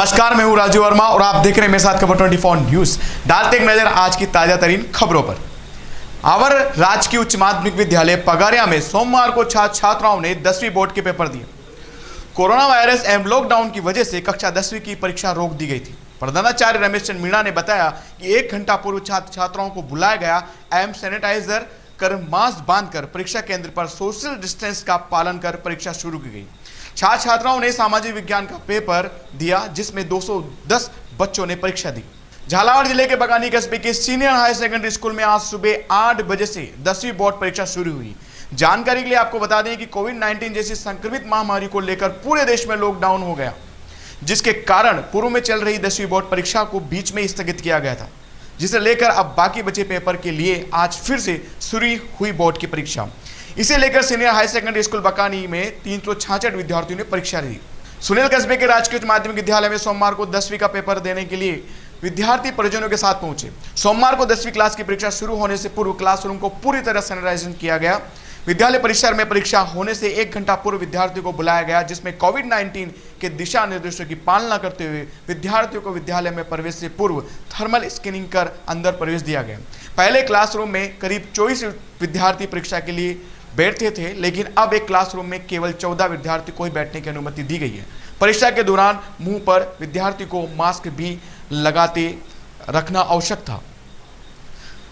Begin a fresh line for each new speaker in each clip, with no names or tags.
नमस्कार, मैं हूं राजू वर्मा और आप देख रहे हैं मेरे साथ खबर 24 न्यूज। डालते एक नजर आज की ताजा तरीन खबरों पर। अवर राजकीय उच्च माध्यमिक विद्यालय पगारिया में सोमवार को छात्र छात्राओं ने 10वीं बोर्ड के पेपर दिए। कोरोना वायरस एवं लॉकडाउन की वजह से कक्षा 10वीं की परीक्षा रोक दी गई थी। प्रधानाचार्य रमेश चंद्र मीणा ने बताया कि 1 घंटा पूर्व छात्र छात्राओं को बुलाया गया एवं सैनिटाइजर कर मास्क बांधकर परीक्षा केंद्र पर सोशल डिस्टेंस का पालन कर परीक्षा शुरू की गई। छात्र छात्राओं ने सामाजिक विज्ञान का पेपर दिया, जिसमें 210 बच्चों ने परीक्षा दी। झालावाड़ जिले के बगानी कस्बे के सीनियर हायर सेकेंडरी स्कूल में आज सुबह 8 बजे से 10वीं बोर्ड परीक्षा शुरू हुई। जानकारी के लिए आपको बता दें कि कोविड-19 जैसी संक्रमित महामारी को लेकर पूरे देश में लॉकडाउन हो गया, जिसके कारण पूर्व में चल रही 10वीं बोर्ड परीक्षा को बीच में स्थगित किया गया था, जिसे लेकर अब बाकी बचे पेपर के लिए आज फिर से शुरू हुई बोर्ड की परीक्षा। इसे लेकर senior higher secondary school Bakani में 366 विद्यार्थियों ने परीक्षा दी। सुनील कस्बे के राजकीय उच्च माध्यमिक विद्यालय में सोमवार को 10वीं का पेपर देने के लिए विद्यार्थी परिजनों के साथ पहुंचे। सोमवार को 10वीं क्लास की परीक्षा शुरू होने से पूर्व क्लासरूम को पूरी तरह सैनिटाइजेशन किया गया। विद्यालय परिसर में परीक्षा होने से 1 घंटा पूर्व विद्यार्थियों को बुलाया गया, जिसमें कोविड-19 के दिशा निर्देशों की पालना करते हुए विद्यार्थियों को विद्यालय में प्रवेश से पूर्व थर्मल स्कैनिंग कर अंदर प्रवेश दिया गया। पहले क्लासरूम में करीब 24 विद्यार्थी परीक्षा के लिए बैठते थे, लेकिन अब एक क्लासरूम में केवल 14 विद्यार्थी को ही बैठने की अनुमति दी गई है। परीक्षा के दौरान मुंह पर विद्यार्थी को मास्क भी लगाते रखना आवश्यक था।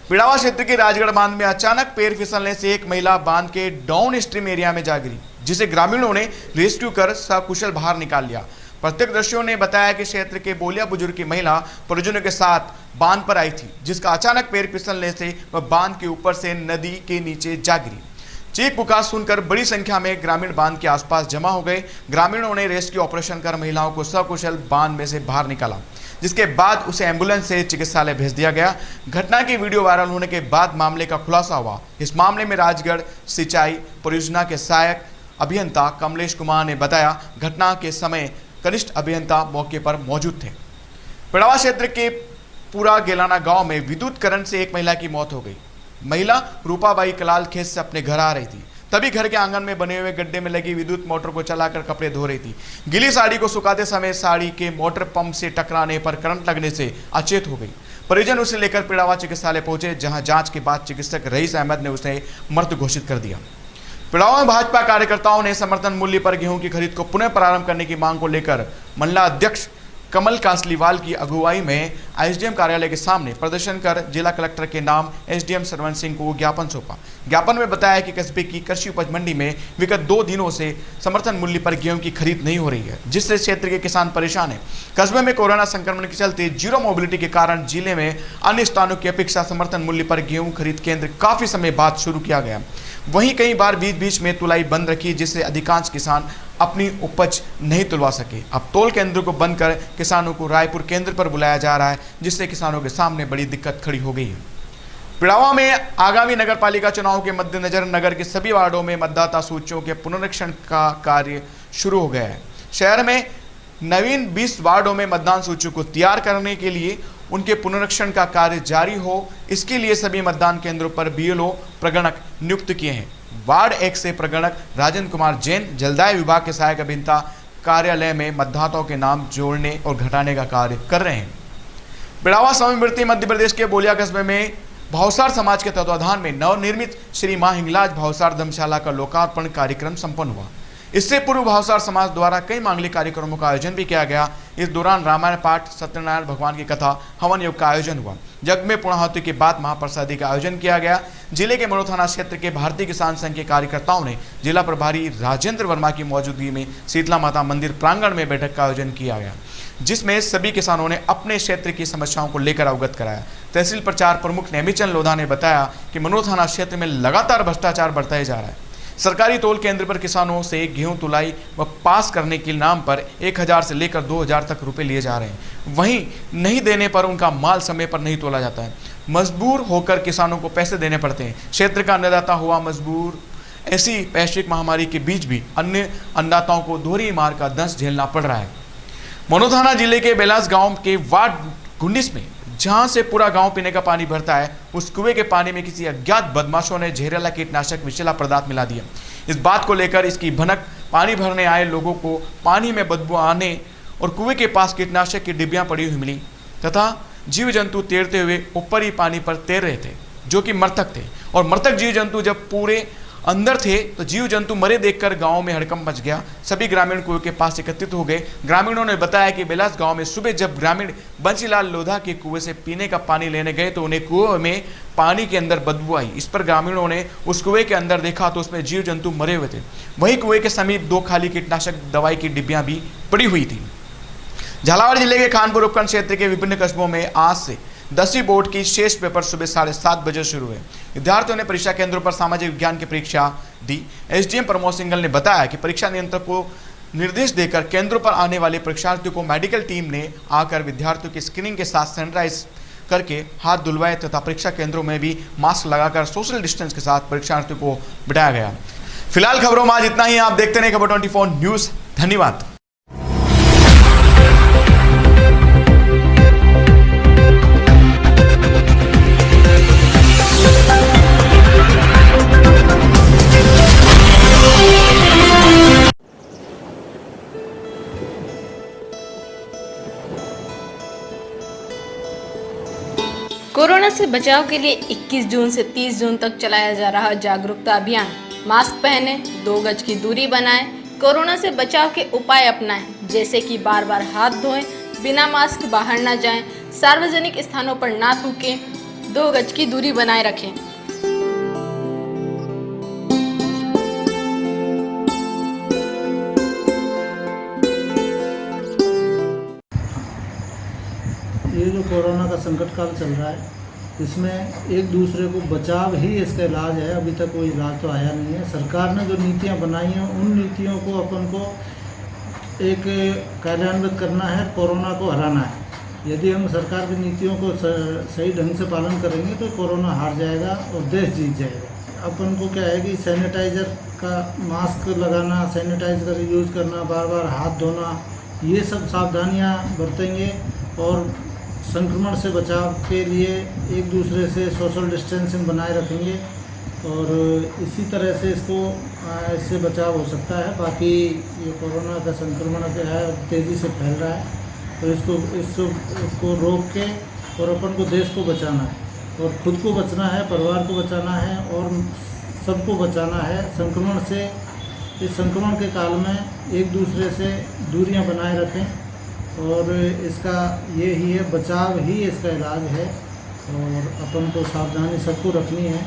पिड़ावा क्षेत्र के राजगढ़ बांध में अचानक पैर फिसलने से एक महिला बांध के डाउन स्ट्रीम एरिया में जा गिरी, जिसे ग्रामीणों ने रेस्क्यू कर सकुशल बाहर निकाल लिया। प्रत्यक्षदर्शियों ने बताया कि क्षेत्र के बोलिया बुजुर्ग की महिला परिजनों के साथ बांध पर आई थी, जिसका अचानक पैर फिसलने से वह बांध के ऊपर से नदी के नीचे जा गिरी। चीख पुकार सुनकर बड़ी संख्या में ग्रामीण बांध के आसपास जमा हो गए। ग्रामीणों ने रेस्क्यू ऑपरेशन कर महिलाओं को सकुशल बांध में से बाहर निकाला, जिसके बाद उसे एम्बुलेंस से चिकित्सालय भेज दिया गया। घटना की वीडियो वायरल होने के बाद मामले का खुलासा हुआ। इस मामले में राजगढ़ सिंचाई परियोजना के सहायक अभियंता कमलेश कुमार ने बताया, घटना के समय कनिष्ठ अभियंता मौके पर मौजूद थे। पिड़ावा क्षेत्र के पूरा गेलाना गांव में विद्युत करंट से एक महिला की मौत हो गई। महिला रूपाबाई कलाल खेत से अपने घर आ रही थी, तभी घर के आंगन में बने हुए गड्ढे में लगी विद्युत मोटर को चलाकर कपड़े धो रही थी। गीली साड़ी को सुखाते समय साड़ी के मोटर पंप से टकराने पर करंट लगने से अचेत हो गई। परिजन उसे लेकर पिड़ावा चिकित्सालय पहुंचे, जहां जांच के बाद चिकित्सक रईस अहमद ने उसे मृत घोषित कर दिया। पिड़ावा में भाजपा कार्यकर्ताओं ने समर्थन मूल्य पर गेहूं की खरीद को पुनः प्रारंभ करने की मांग को लेकर मंडला अध्यक्ष कमल कासलीवाल की अगुवाई में एसडीएम कार्यालय के सामने प्रदर्शन कर जिला कलेक्टर के नाम एसडीएम सरवण सिंह को ज्ञापन सौंपा। ज्ञापन में बताया कि कस्बे की कृषि उपज मंडी में विगत 2 दिनों से समर्थन मूल्य पर गेहूं की खरीद नहीं हो रही है, जिससे क्षेत्र के किसान परेशान हैं। कस्बे में कोरोना संक्रमण के चलते जीरो मोबिलिटी के कारण जिले में अन्य स्थानों की अपेक्षा समर्थन मूल्य पर गेहूं खरीद केंद्र काफी समय बाद शुरू किया गया। वहीं कई बार बीच बीच में तुलाई बंद रखी, जिससे अधिकांश किसान अपनी उपज नहीं तुलवा सके। अब तोल केंद्र को बंद कर किसानों को रायपुर केंद्र पर बुलाया जा रहा है, जिससे किसानों के सामने बड़ी दिक्कत खड़ी हो गई है। पिड़ावा में आगामी नगर पालिका चुनाव के मद्देनजर नगर के सभी वार्डों में मतदाता सूचियों के पुनरीक्षण का कार्य शुरू हो गया है। शहर में नवीन 20 वार्डों में मतदान सूचियों को तैयार करने के लिए उनके पुनरीक्षण का कार्य जारी हो, इसके लिए सभी मतदान केंद्रों पर बीएलओ प्रगणक नियुक्त किए हैं। वार्ड 1 से प्रगणक राजेंद्र कुमार जैन जलदाय विभाग के सहायक अभियंता कार्यालय में मतदाताओं के नाम जोड़ने और घटाने का कार्य कर रहे हैं। पिड़ावा समवर्ती मध्य प्रदेश के बोलिया कस्बे में भावसार समाज के तत्वाधान में नवनिर्मित श्री मां हिंगलाज भावसार धर्मशाला का लोकार्पण कार्यक्रम संपन्न हुआ। इससे पूर्व भावसार समाज द्वारा कई मांगलिक कार्यक्रमों का आयोजन भी किया गया। इस दौरान रामायण पाठ, सत्यनारायण भगवान की कथा, हवन योग का आयोजन हुआ। यज्ञ में पूर्णाहुति के बाद महाप्रसादी का आयोजन किया गया। जिले के मनोर थाना क्षेत्र के भारतीय किसान संघ के कार्यकर्ताओं ने जिला प्रभारी राजेंद्र वर्मा की मौजूदगी में शीतला माता मंदिर प्रांगण में बैठक का आयोजन किया गया, जिसमें सभी किसानों ने अपने क्षेत्र की समस्याओं को लेकर अवगत कराया। तहसील प्रचार प्रमुख नेमीचंद लोधा ने बताया कि मनोर थाना क्षेत्र में लगातार भ्रष्टाचार बढ़ता ही जा रहा है। सरकारी तोल केंद्र पर किसानों से गेहूं तुलाई व पास करने के नाम पर 1000 से लेकर 2000 तक रुपए लिए जा रहे हैं। वहीं नहीं देने पर उनका माल समय पर नहीं तोला जाता है। मजबूर होकर किसानों को पैसे देने पड़ते हैं। क्षेत्र का अन्नदाता हुआ मजबूर। ऐसी वैश्विक महामारी के बीच भी अन्य अन्नदाताओं को दोहरी मार का दंश झेलना पड़ रहा है। मनोर थाना जिले के बेलास गांव के वार्ड 19 में जहां से पूरा गांव पीने का पानी भरता है, उस कुएं के पानी में किसी अज्ञात बदमाशों ने जहरीला कीटनाशक विषैला पदार्थ मिला दिया। इस बात को लेकर इसकी भनक पानी भरने आए लोगों को पानी में बदबू आने और कुएं के पास कीटनाशक की डिब्बियां पड़ी हुई मिली तथा जीव जंतु तैरते हुए ऊपर ही पानी पर तैर रहे थे, जो कि मृतक थे। और मृतक जीव जंतु जब पूरे अंदर थे तो जीव जंतु मरे देखकर गांव में हड़कंप मच गया। सभी ग्रामीण कुएं के पास एकत्रित हो गए। ग्रामीणों ने बताया कि बेलास गांव में सुबह जब ग्रामीण बंसीलाल लोधा के कुएं से पीने का पानी लेने गए तो उन्हें कुएं में पानी के अंदर बदबू आई। इस पर ग्रामीणों ने उस कुएं के अंदर देखा तो उसमें जीव जंतु मरे हुए थे। वहीं कुएं के समीप 2 खाली कीटनाशक दवाई की डिब्बियां भी पड़ी हुई थी। झालावाड़ जिले के खानपुर उपखंड क्षेत्र के विभिन्न कस्बों में आज से 10वीं बोर्ड की शेष पेपर सुबह 7:30 बजे शुरू हुए। विद्यार्थियों ने परीक्षा केंद्रों पर सामाजिक विज्ञान की परीक्षा दी। एसडीएम प्रमोद सिंघल ने बताया कि परीक्षा नियंत्रक को निर्देश देकर केंद्रों पर आने वाले परीक्षार्थियों को मेडिकल टीम ने आकर विद्यार्थियों की स्क्रीनिंग के साथ सैनिटाइज करके हाथ धुलवाए तथा परीक्षा केंद्रों में भी मास्क लगाकर सोशल डिस्टेंस के साथ परीक्षार्थियों को बिठाया गया। फिलहाल खबरों में आज इतना ही। आप देखते रहिए खबर 24 न्यूज। धन्यवाद।
कोरोना से बचाव के लिए 21 जून से 30 जून तक चलाया जा रहा जागरूकता अभियान मास्क पहने, 2 गज की दूरी बनाएं, कोरोना से बचाव के उपाय अपनाएं, जैसे कि बार-बार हाथ धोएं, बिना मास्क बाहर ना जाएं, सार्वजनिक स्थानों पर ना थूकें, 2 गज की दूरी बनाए रखें।
ये जो कोरोना का संकट काल चल रहा है, इसमें एक दूसरे को बचाव ही इसका इलाज है। अभी तक कोई इलाज तो आया नहीं है। सरकार ने जो नीतियां बनाई हैं, उन नीतियों को अपन को एक कार्यान्वित करना है, कोरोना को हराना है। यदि हम सरकार की नीतियों को सही ढंग से पालन करेंगे तो कोरोना हार जाएगा और देश जीत जाएगा। अपन को क्या है कि सैनिटाइज़र का मास्क लगाना, सैनिटाइज़र यूज़ करना, बार बार हाथ धोना, ये सब सावधानियाँ बरतेंगे और संक्रमण से बचाव के लिए एक दूसरे से सोशल डिस्टेंसिंग बनाए रखेंगे और इसी तरह से इससे बचाव हो सकता है। बाकी ये कोरोना का संक्रमण जो है तेज़ी से फैल रहा है, तो इसको रोक के और अपन को देश को बचाना है और खुद को बचना है, परिवार को बचाना है और सबको बचाना है संक्रमण से। इस संक्रमण के काल में एक दूसरे से दूरियां बनाए रखें और इसका ये ही है, बचाव ही इसका इलाज है और अपन को सावधानी सबको रखनी है।